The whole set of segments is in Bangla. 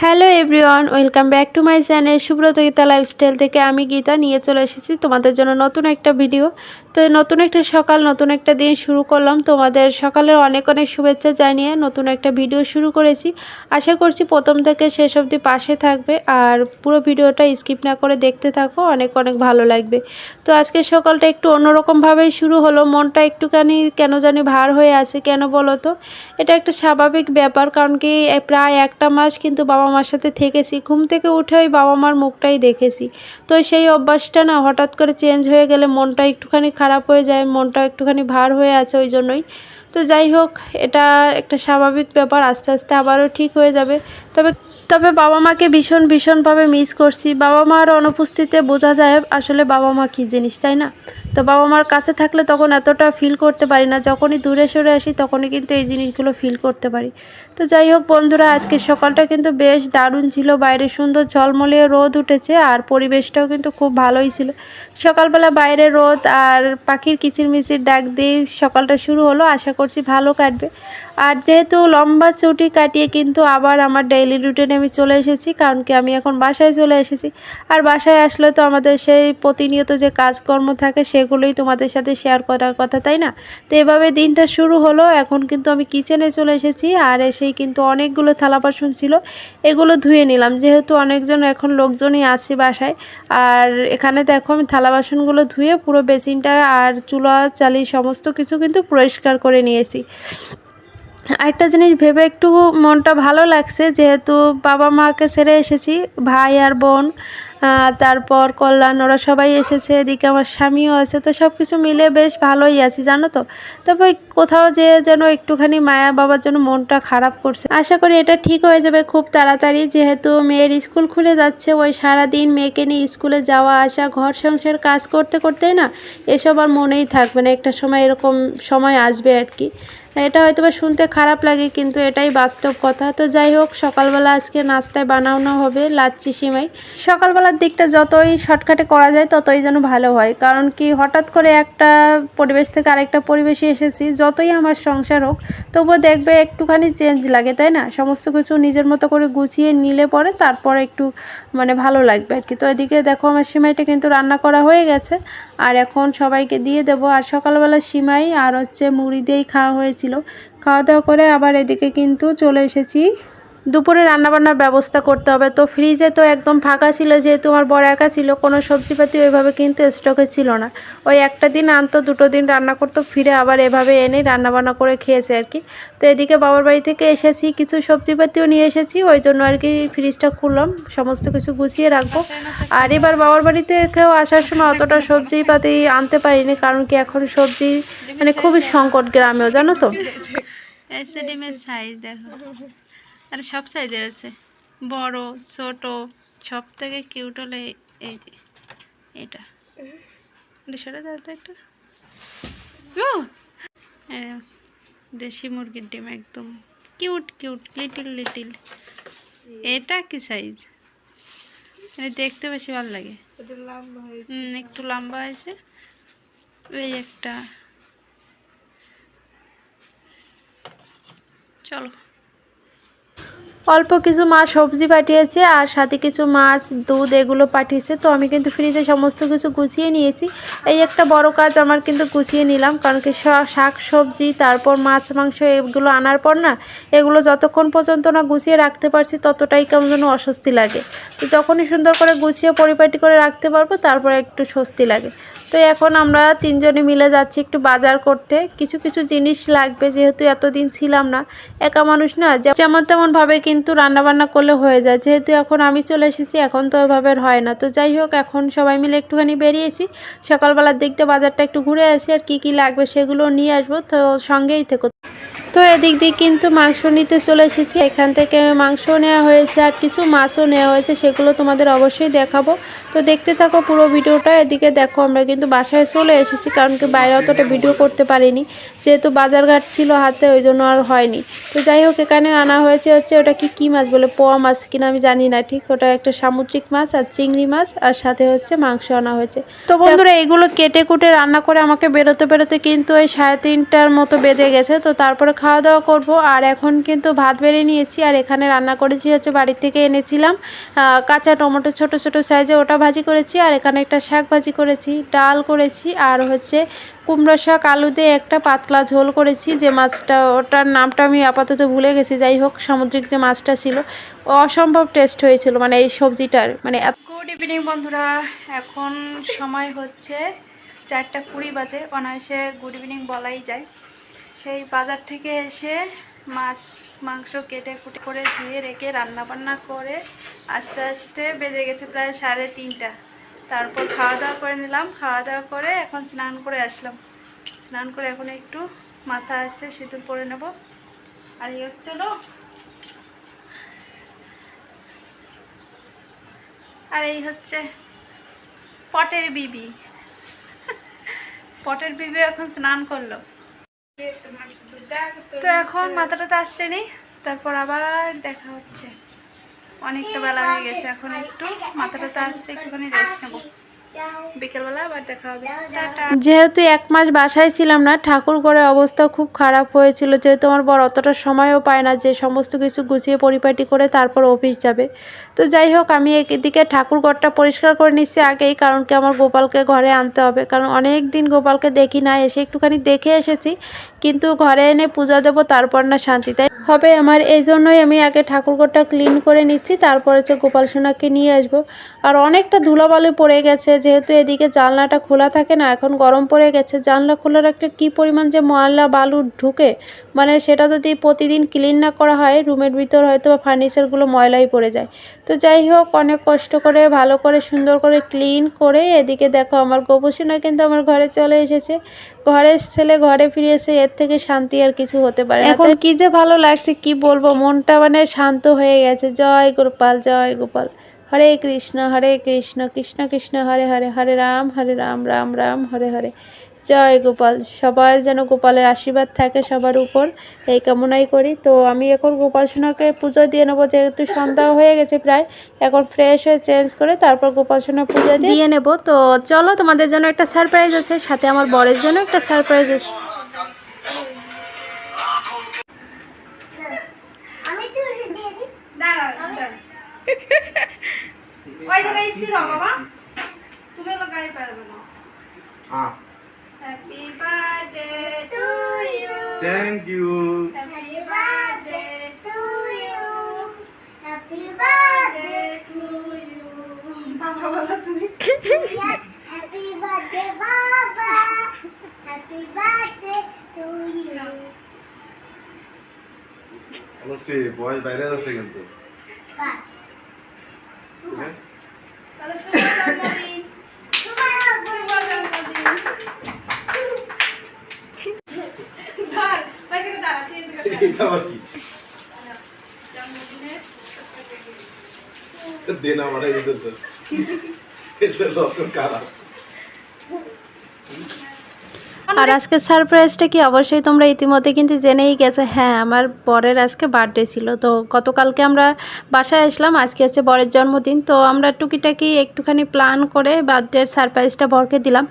Hello everyone, welcome back to my channel Subrata Gita lifestyle থেকে আমি গীতা নিয়ে চলে এসেছি তোমাদের জন্য নতুন একটা ভিডিও। তো নতুন একটা সকাল, নতুন একটা দিন শুরু করলাম। তোমাদের সকালের অনেক অনেক শুভেচ্ছা জানিয়ে নতুন একটা ভিডিও শুরু করেছি। আশা করছি প্রথম থেকে শেষ অবধি পাশে থাকবে আর পুরো ভিডিওটা স্কিপ না করে দেখতে থাকো, অনেক অনেক ভালো লাগবে। তো আজকে সকালটা একটু অন্যরকমভাবেই শুরু হলো। মনটা একটুখানি কেন জানি ভার হয়ে আছে। কেন বলো তো? এটা একটা স্বাভাবিক ব্যাপার, কারণ কি প্রায় একটা মাস কিন্তু বাবা মার সাথে থেকেছি। ঘুম থেকে উঠে ওই বাবা মার মুখটাই দেখেছি। তো সেই অভ্যাসটা না হঠাৎ করে চেঞ্জ হয়ে গেলে মনটা একটুখানি খারাপ হয়ে যায়, মনটা একটুখানি ভার হয়ে আছে ওই জন্যই। তো যাই হোক, এটা একটা স্বাভাবিক ব্যাপার, আস্তে আস্তে আবারও ঠিক হয়ে যাবে। তবে তবে বাবা মাকে ভীষণভাবে মিস করছি। বাবা মার অনুপস্থিতিতে বোঝা যায় আসলে বাবা মা কী জিনিস, তাই না? তো বাবা মার কাছে থাকলে তখন এতটা ফিল করতে পারি না, যখনই দূরে সরে আসি তখনই কিন্তু এই জিনিসগুলো ফিল করতে পারি। তো যাই হোক বন্ধুরা, আজকে সকালটা কিন্তু বেশ দারুণ ছিল। বাইরে সুন্দর ঝলমলে রোদ উঠেছে আর পরিবেশটাও কিন্তু খুব ভালোই ছিল। সকালবেলা বাইরে রোদ আর পাখির কিচিরমিচির ডাক দিয়ে সকালটা শুরু হলো। আশা করছি ভালো কাটবে। আর যেহেতু লম্বা ছুটি কাটিয়ে কিন্তু আবার আমার ডেইলি রুটিনে আমি চলে এসেছি, কারণ কি আমি এখন বাসায় চলে এসেছি। আর বাসায় আসলে তো আমাদের সেই প্রতিনিয়ত যে কাজকর্ম থাকে সেগুলোই তোমাদের সাথে শেয়ার করার কথা, তাই না? তো এভাবে দিনটা শুরু হলো। এখন কিন্তু আমি কিচেনে চলে এসেছি আর এসেই কিন্তু অনেকগুলো থালা বাসন ছিল, এগুলো ধুয়ে নিলাম। যেহেতু অনেকজন এখন লোকজনই আছে বাসায়, আর এখানে দেখো আমি থালা বাসনগুলো ধুয়ে পুরো বেসিনটা আর চুলা চালি সমস্ত কিছু কিন্তু পরিষ্কার করে নিয়েছি। আরেকটা জিনিস ভেবে একটু মনটা ভালো লাগছে, যেহেতু বাবা মাকে ছেড়ে এসেছি, ভাই আর বোন তারপর কল্যাণ, ওরা সবাই এসেছে, এদিকে আমার স্বামীও আছে। তো সব কিছু মিলে বেশ ভালোই আছি, জানো তো। তবে কোথাও যেন একটুখানি মায়া বাবার জন্য মনটা খারাপ করছে। আশা করি এটা ঠিক হয়ে যাবে খুব তাড়াতাড়ি, যেহেতু মেয়ের স্কুল খুলে যাচ্ছে। ওই সারাদিন মেয়েকে নিয়ে স্কুলে যাওয়া আসা, ঘর সংসার কাজ করতে করতেই না এসব আর মনেই থাকবে না। একটা সময় এরকম সময় আসবে আর কি। এটা হয়তো বা শুনতে খারাপ লাগে, কিন্তু এটাই বাস্তব কথা। তো যাই হোক, সকালবেলা আজকে নাস্তায় বানানো হবে লাচ্ছি সিমাই। সকালবেলার দিকটা যতই শর্টকাটে করা যায় ততই যেন ভালো হয়, কারণ কি হঠাৎ করে একটা পরিবেশ থেকে আরেকটা পরিবেশে এসেছি। যতই আমার সংসার হোক তবুও দেখবে একটুখানি চেঞ্জ লাগে, তাই না? সমস্ত কিছু নিজের মতো করে গুছিয়ে নিলে পরে তারপর একটু ভালো লাগবে আর কি। তো এদিকে দেখো আমার সিমাইটা কিন্তু রান্না করা হয়ে গেছে আর এখন সবাইকে দিয়ে দেবো। আর সকালবেলা সিমাই আর মুড়ি দিয়েই খাওয়া হয়েছিল। খাওয়া দাওয়া করে আবার এদিকে কিন্তু চলে এসেছি দুপুরে রান্নাবান্নার ব্যবস্থা করতে হবে। তো ফ্রিজে তো একদম ফাঁকা ছিল, যেহেতু আমার বড় একা ছিল, কোনো সবজিপাতি ওইভাবে কিন্তু স্টকে ছিল না। ওই একটা দিন আনতো, দুটো দিন রান্না করতো, ফিরে আবার এভাবে এনেই রান্নাবান্না করে খেয়েছে আর কি। তো এদিকে বাবার বাড়ি থেকে এসেছি, কিছু সবজিপাতিও নিয়ে এসেছি, ওই জন্য আর কি ফ্রিজটা খুললাম, সমস্ত কিছু গুছিয়ে রাখবো। আর এবার বাবার বাড়িতে খেয়েও আসার সময় অতটা সবজিপাতি আনতে পারিনি, কারণ কি এখন সবজি খুবই সংকট গ্রামেও, জানো তো। ডিমের সাইজ দেখো, আর সব সাইজের আছে, বড় ছোট। সব থেকে কিউট হলে এই যে এটা, সরে দাও তো একটু। ও দেশি মুরগির ডিম, একদম কিউট লিটিল লিটিল। এটা কি সাইজ? দেখতে বেশি ভালো লাগে। একটু লম্বা হয়েছে। এই একটা, চলো। অল্প কিছু মাছ সবজি পাঠিয়েছে আর সাথে কিছু মাছ দুধ এগুলো পাঠিয়েছে। তো আমি কিন্তু ফ্রিজে সমস্ত কিছু গুছিয়ে নিয়েছি। এই একটা বড় কাজ আমার কিন্তু গুছিয়ে নিলাম, কারণ কি শাক সবজি তারপর মাছ মাংস এগুলো আনার পর না, এগুলো যতক্ষণ পর্যন্ত না গুছিয়ে রাখতে পারছি ততটাই কেমন যেন অস্বস্তি লাগে। তো যখনই সুন্দর করে গুছিয়ে পরিপাটি করে রাখতে পারবো তারপরে একটু স্বস্তি লাগে। তো এখন আমরা তিনজনে মিলে যাচ্ছি একটু বাজার করতে। কিছু কিছু জিনিস লাগবে, যেহেতু এতদিন ছিলাম না, একা মানুষ না, যেমন তেমনভাবে কিন্তু রান্নাবান্না করলে হয়ে যায়। যেহেতু এখন আমি চলে এসেছি, এখন তো ওইভাবে হয় না। তো যাই হোক, এখন সবাই মিলে একটুখানি বেরিয়েছি। সকালবেলার দিক দিয়ে বাজারটা একটু ঘুরে আসি, আর কি লাগবে সেগুলো নিয়ে আসবো। তো সঙ্গেই থেকো। তো এদিক দিয়ে কিন্তু মাংস নিতে চলে এসেছি। এখান থেকে মাংস নেওয়া হয়েছে আর কিছু মাছও নেওয়া হয়েছে, সেগুলো তোমাদের অবশ্যই দেখাবো। তো দেখতে থাকো পুরো ভিডিওটা। এদিকে দেখো আমরা কিন্তু বাসায় চলে এসেছি, কারণ কি বাইরে অতটা ভিডিও করতে পারিনি, যেহেতু বাজারঘাট ছিল হাতে, ওই জন্য আর হয়নি। তো যাই হোক, এখানে আনা হয়েছে ওটা কি মাছ বলে, পোয়া মাছ কিনা আমি জানি না ঠিক, ওটা একটা সামুদ্রিক মাছ আর চিংড়ি মাছ, আর সাথে মাংস আনা হয়েছে। তো বন্ধুরা, এগুলো কেটে কুটে রান্না করে আমাকে বেরোতে কিন্তু ওই 3:30টার মতো বেজে গেছে। তো তারপরে খাওয়া দাওয়া করব। আর এখন কিন্তু ভাত বেড়ে নিয়েছি, আর এখানে রান্না করেছি হচ্ছে বাড়ি থেকে এনেছিলাম কাঁচা টমেটো ছোট ছোট সাইজে, ওটা ভাজি করেছি। আর এখানে একটা শাক ভাজি করেছি, ডাল করেছি, আর হচ্ছে কুমড়ো শাক আলু দিয়ে একটা পাতলা ঝোল করেছি। যে মাছটা, ওটার নামটা আমি আপাতত ভুলে গেছি, যাই হোক সামুদ্রিক যে মাছটা ছিল অসম্ভব টেস্ট হয়েছিল, মানে এই সবজিটার মানে। গুড ইভিনিং বন্ধুরা, এখন সময় হচ্ছে 4:20 বাজে, অনায়াসে গুড ইভিনিং বলাই যায়। সেই বাজার থেকে এসে মাছ মাংস কেটে কুটে করে ধুয়ে রেখে রান্না বান্না করে আস্তে আস্তে বেজে গেছে প্রায় 3:30। তারপর খাওয়া দাওয়া করে নিলাম, খাওয়া দাওয়া করে এখন স্নান করে আসলাম। স্নান করে এখন একটু মাথা আসছে সিঁদুর পরে নেব। আর এই চলো, আর এই হচ্ছে পটের বিবি। পটের বিবি এখন স্নান করলো। তো এখন মাথাটা তো আসছে নি, তারপর আবার দেখা হচ্ছে। অনেকটা বেলা হয়ে গেছে, এখন একটু মাথাটা তো আসছে, একটুখানি রেস্ট নেবো, বিকেলবেলা আবার দেখা হবে। যেহেতু 1 মাস বাসায় ছিলাম না, ঠাকুর ঘরের অবস্থা খুব খারাপ হয়েছিল। যেহেতু আমার বড় অতটা সময়ও পায় না যে সমস্ত কিছু গুছিয়ে পরিপাটি করে তারপর অফিস যাবে। তো যাই হোক, আমি এদিকে ঠাকুর ঘরটা পরিষ্কার করে নিচ্ছি আগেই, কারণ কি আমার গোপালকে ঘরে আনতে হবে। কারণ অনেক দিন গোপালকে দেখি না, এসে একটুখানি দেখে এসেছি, কিন্তু ঘরে এনে পূজা দেবো তারপর না শান্তি তাই হবে আমার। এই জন্যই আমি আগে ঠাকুরঘরটা ক্লিন করে নিচ্ছি, তারপর হচ্ছে গোপাল সোনাকে নিয়ে আসবো। আর অনেকটা ধুলোবালি পড়ে গেছে, যেহেতু এদিকে জানলাটা খোলা থাকে না, এখন গরম পড়ে গেছে। জানলা খোলা রাখলে কী পরিমাণ যে ময়লা বালু ঢুকে, মানে সেটা যদি প্রতিদিন ক্লিন না করা হয় রুমের ভিতর হয়তো বা ফার্নিচারগুলো ময়লাই পড়ে যায়। তো যাই হোক, অনেক কষ্ট করে ভালো করে সুন্দর করে ক্লিন করে এদিকে দেখো আমার গোপুসোনা কিন্তু আমার ঘরে চলে এসেছে। ঘরের ছেলে ঘরে ফিরেছে, এর থেকে শান্তি আর কিছু হতে পারে না। এখন কি যে ভালো লাগছে কি বলবো, মনটা মানে শান্ত হয়ে গেছে। জয় গোপাল, জয় গোপাল। হরে কৃষ্ণ কৃষ্ণ কৃষ্ণ হরে হরে, হরে রাম রাম রাম হরে হরে। জয় গোপাল। সবাই যেন গোপালের আশীর্বাদ থাকে সবার উপর, এই কামনাই করি। তো আমি এখন গোপাল সোনাকে পুজো দিয়ে নেবো, যেহেতু সন্ধ্যা হয়ে গেছে প্রায়। এখন ফ্রেশ হয়ে চেঞ্জ করে তারপর গোপাল সোনা পুজো দিয়ে নেব। তো চলো, তোমাদের জন্য একটা সারপ্রাইজ আছে, সাথে আমার বরের জন্য একটা সারপ্রাইজ আছে। ওই জায়গায় স্থির হও বাবা, তুমি তো গাড়ি পারবে না। Happy birthday to you. Thank you. Happy birthday to you. Happy birthday to you. বাবা বলো তুমি। হ্যাপি বার্থডে বাবা। Happy birthday to you. অবশ্যই বয়স বাইরে আছে কিন্তু। বাস। তাহলে শুভ জন্মদিন। শুভ জন্মদিন। ধর, ওই দিকে দাঁড়া, তুই এদিকে দাঁড়া। এটা আবার কি? জন্মদিনের দেন আমারে দিতেছে। এটা লক্ষণ খারাপ। আর আজকে সারপ্রাইজটা কি অবশ্যই তোমরা ইতিমধ্যে কিন্তু জেনেই গেছো। হ্যাঁ, আমার বরের আজকে বার্থডে ছিল। তো গতকালকে আমরা বাসায় আসলাম, আজকে হচ্ছে বরের জন্মদিন। তো আমরা টুকিটাকি একটুখানি প্ল্যান করে বার্থডের সারপ্রাইজটা বরকে দিলাম।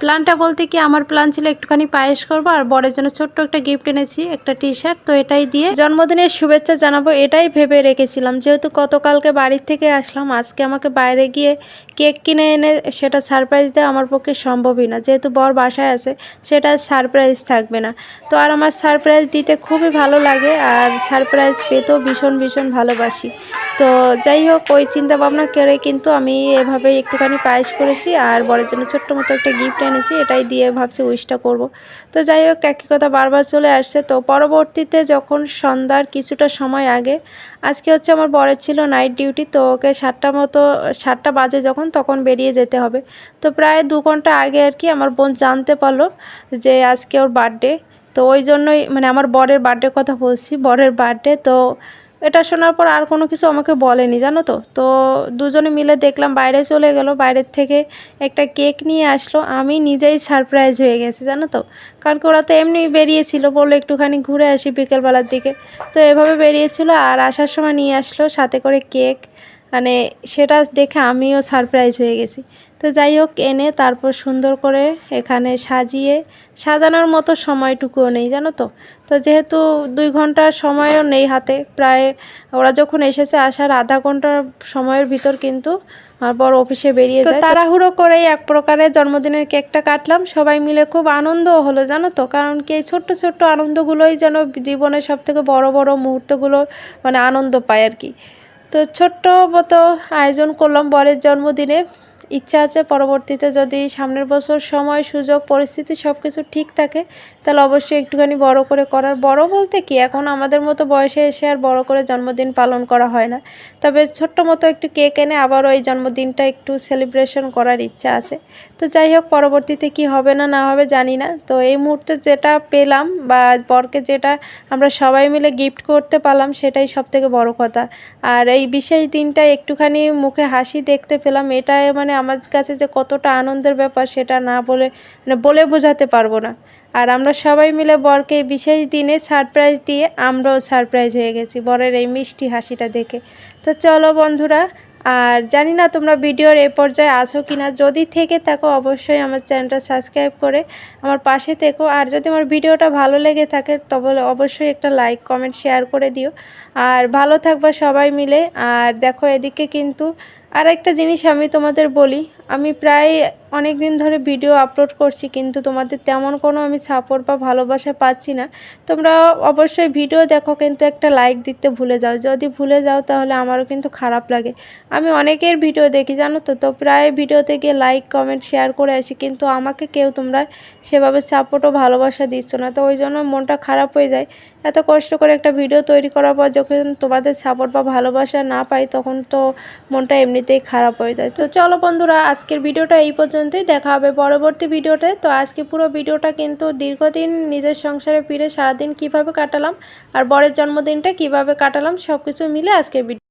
প্ল্যানটা বলতে কি, আমার প্ল্যান ছিল একটুখানি পায়েস করবো, আর বরের জন্য ছোট্ট একটা গিফট এনেছি, একটা টি-শার্ট। তো এটাই দিয়ে জন্মদিনের শুভেচ্ছা জানাবো, এটাই ভেবে রেখেছিলাম। যেহেতু গতকালকে বাড়ির থেকে আসলাম, আজকে আমাকে বাইরে গিয়ে কেক কিনে এনে সেটা সারপ্রাইজ দেওয়া আমার পক্ষে সম্ভবই না। যেহেতু বর বাসায় আছে, সেটা সারপ্রাইজ থাকবে না। তো আর আমার সারপ্রাইজ দিতে খুবই ভালো লাগে, আর সারপ্রাইজ পেতেও ভীষণ ভীষণ ভালোবাসি। তো যাই হোক, ওই চিন্তা ভাবনা করে কিন্তু আমি এভাবে একটুখানি পায়েস করেছি, আর বরের জন্য ছোট্ট মতো একটা গিফট এনেছি, এটাই দিয়ে ভাবছি উইশটা করব। তো যাই হোক, একই কথা বারবার চলে আসছে। তো পরবর্তীতে যখন সন্ধ্যার কিছুটা সময় আগে, আজকে হচ্ছে আমার বরের ছিল নাইট ডিউটি, তো ওকে 7টা বাজে যখন, তখন বেরিয়ে যেতে হবে। তো প্রায় 2 ঘন্টা আগে আর কি আমার বোন জানতে পারলো যে আজকে ওর বার্থডে। তো ওই জন্যই, মানে আমার বরের বার্থডে কথা বলছি, বরের বার্থডে। তো এটা শোনার পর আর কোনো কিছু আমাকে বলেনি, জানো তো। তো দুজনে মিলে দেখলাম বাইরে চলে গেল, বাইরের থেকে একটা কেক নিয়ে আসলো। আমি নিজেই সারপ্রাইজ হয়ে গেছি, জানো তো। কারণ কি ওরা তো এমনি বেরিয়েছিল, বললো একটুখানি ঘুরে আসি বিকেলবেলার দিকে। তো এভাবে বেরিয়েছিল, আর আসার সময় নিয়ে আসলো সাথে করে কেক। মানে সেটা দেখে আমিও সারপ্রাইজ হয়ে গেছি। তো যাই হোক এনে তারপর সুন্দর করে এখানে সাজানোর মতো সময়টুকুও নেই জানো তো। তো যেহেতু 2 ঘন্টার সময়ও নেই হাতে, প্রায় ওরা যখন এসেছে আসার আধা ঘন্টার সময়ের ভিতর কিন্তু আমার বড় অফিসে বেরিয়ে যায়। তাড়াহুড়ো করেই এক প্রকারের জন্মদিনের কেকটা কাটলাম, সবাই মিলে খুব আনন্দও হলো জানো তো। কারণ কি এই ছোট্ট ছোট্ট আনন্দগুলোই যেন জীবনের সবথেকে বড় বড় মুহূর্তগুলো মানে আনন্দ পায় আর কি। তো ছোট্ট মতো আয়োজন করলাম বরের জন্মদিনে। ইচ্ছা আছে পরবর্তীতে যদি সামনের বছর সময় সুযোগ পরিস্থিতি সব কিছু ঠিক থাকে তাহলে অবশ্যই একটুখানি বড় করে করার। বড় বলতে কি এখন আমাদের মতো বয়সে এসে আর বড় করে জন্মদিন পালন করা হয় না, তবে ছোট্ট মতো একটু কেক এনে আবারও এই জন্মদিনটা একটু সেলিব্রেশন করার ইচ্ছা আছে। তো যাই হোক পরবর্তীতে কি হবে না না হবে জানি না। তো এই মুহূর্তে যেটা পেলাম বা বরকে যেটা আমরা সবাই মিলে গিফট করতে পারলাম সেটাই সবথেকে বড় কথা। আর এই বিশেষ দিনটায় একটুখানি মুখে হাসি দেখতে পেলাম, এটাই মানে আমার কাছে যে কতটা আনন্দের ব্যাপার সেটা না বলে মানে বলে বোঝাতে পারবো না। আর আমরা সবাই মিলে বরকে এই বিশেষ দিনে সারপ্রাইজ দিয়ে আমরাও সারপ্রাইজ হয়ে গেছি বরের এই মিষ্টি হাসিটা দেখে। তো চলো বন্ধুরা, আর জানি না তোমরা ভিডিওর এই পর্যায়ে আছো কিনা, যদি থেকে থাকো অবশ্যই আমার চ্যানেলটা সাবস্ক্রাইব করে আমার পাশে থেকো। আর যদি আমার ভিডিওটা ভালো লেগে থাকে তবে অবশ্যই একটা লাইক কমেন্ট শেয়ার করে দিও। আর ভালো থাকবা সবাই মিলে। আর দেখো এদিকে কিন্তু আর একটা জিনিস আমি তোমাদের বলি, আমি প্রায় অনেক দিন ধরে ভিডিও আপলোড করছি কিন্তু তোমাদের তেমন কোনো আমি সাপোর্ট বা ভালোবাসা পাচ্ছি না। তোমরা অবশ্যই ভিডিও দেখো কিন্তু একটা লাইক দিতে ভুলে যাও, যদি ভুলে যাও তাহলে আমারও কিন্তু খারাপ লাগে। আমি অনেকের ভিডিও দেখি জানো তো, তো প্রায় ভিডিওতে গিয়ে লাইক কমেন্ট শেয়ার করে আসি কিন্তু আমাকে কেউ তোমরা সেভাবে সাপোর্ট ও ভালোবাসা দিচ্ছ না। তো ওই জন্য মনটা খারাপ হয়ে যায়। এত কষ্ট করে একটা ভিডিও তৈরি করার পর যখন তোমাদের সাপোর্ট বা ভালোবাসা না পাই তখন তো মনটা এমনিতেই খারাপ হয়ে যায়। তো চলো বন্ধুরা আজকের ভিডিওটা এই পর্যন্তই, দেখা হবে পরবর্তী ভিডিওতে। তো আজকে পুরো ভিডিওটা কিন্তু দীর্ঘদিন নিজের সংসারে ফিরে সারাদিন কিভাবে কাটালাম আর বরের জন্মদিনটা কিভাবে কাটালাম সব কিছু মিলে আজকে ভিডিও।